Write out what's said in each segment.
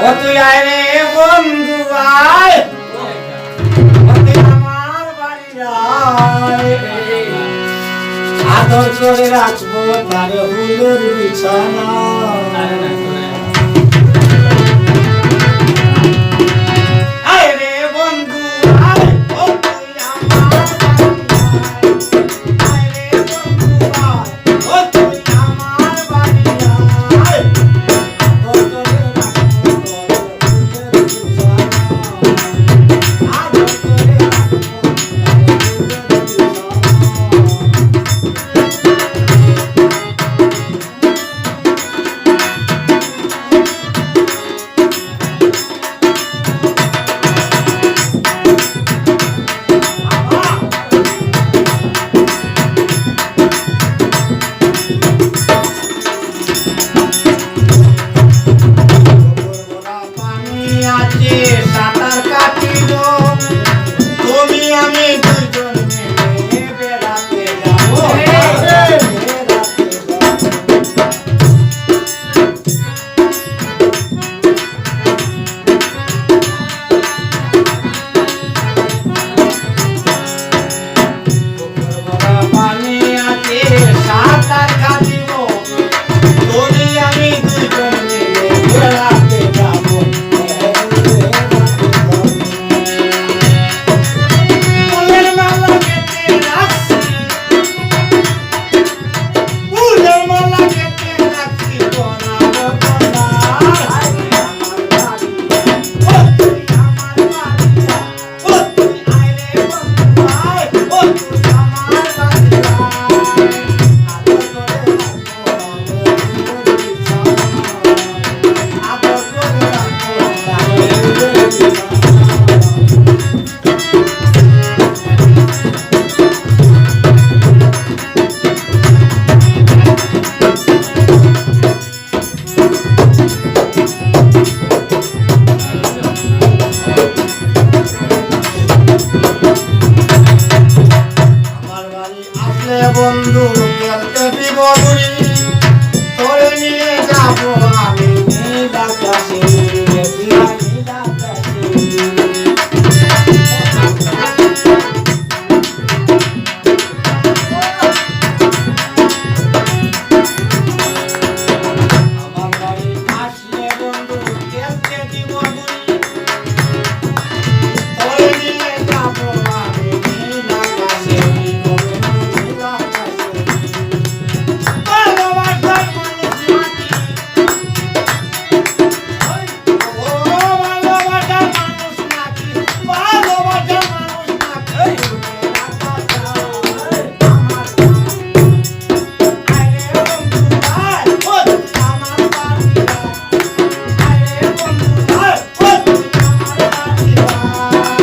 ও তুই আয় রে বন্ধু আয়, ও তুই আমার বাড়ি আয়, আদর করে রাখবো তার হুলুর বিছানা। আয় রে বন্ধু আয়, ও তুই আমার বাড়ি আয়, আয় রে বন্ধু আয়, ও তুই আমার বাড়ি আয়, আদর করে রাখবো তার হুলুর বিছানা, আদর করে রাখবো তার হুলুর বিছানা। আছে সাঁতার কাটিব, তুমি আমি দুজন মিলে বেড়াতে যাবো, বেড়াতে যাবো। পানি আছে সাঁতার কাটিব, তুমি আমি দুজন মিলে বেড়াতে যাবো। ফুলের মালা গেঁথে রাখছি, ফুলের মালা গেঁথে রাখছি বনাবো তোমার। আমার বাড়ি, ও তুই আমার বাড়ি আয়, ও তুই আয় রে বন্ধু আয়, ও তুই আমার বাড়ি আয়, আদর করে রাখবো তার বিছানা, আদর করে রাখবো তার বিছানা। আমার বাড়ি আসলে বন্ধু খেলতে দিব বুড়ি, তোরে নিয়ে যাবো আমি নীল আকাশে, নীল আকাশে। আমার বাড়ি আসলে বন্ধু খেলতে দিব বুড়ি, তোরে নিয়ে যাবো আমি নীল আকাশে, নীল আকাশে। ভালোবাসার মানুষ নাকি, ও ভালোবাসার মানুষ নাকি, ভালোবাসার মানুষ নাকি, আমার আয় রে বন্ধু আয়, ও তুই আমার বাড়ি আয়, আয় রে বন্ধু আয়, ও তুই আমার বাড়ি আয়,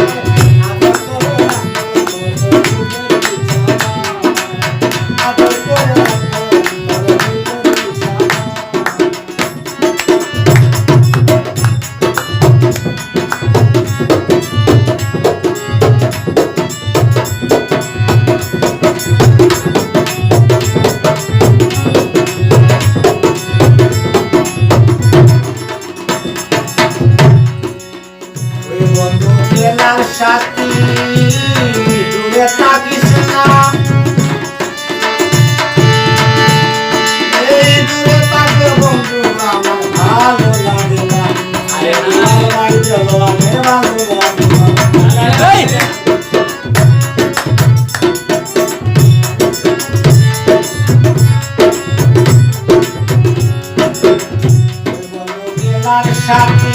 আদর করে রাখবো তোর হুলুর বিছানা, আদর করে রাখবো তোর হুলুর বিছানা। ওই বন্ধু খেলার সাথী দূরে থাকিস না, এই দূরে থাকলে বন্ধু আমার ভালো লাগে না, আরে আমার বাড়ি চলো আমার ভালো লাগে না। ওই বন্ধু খেলার সাথী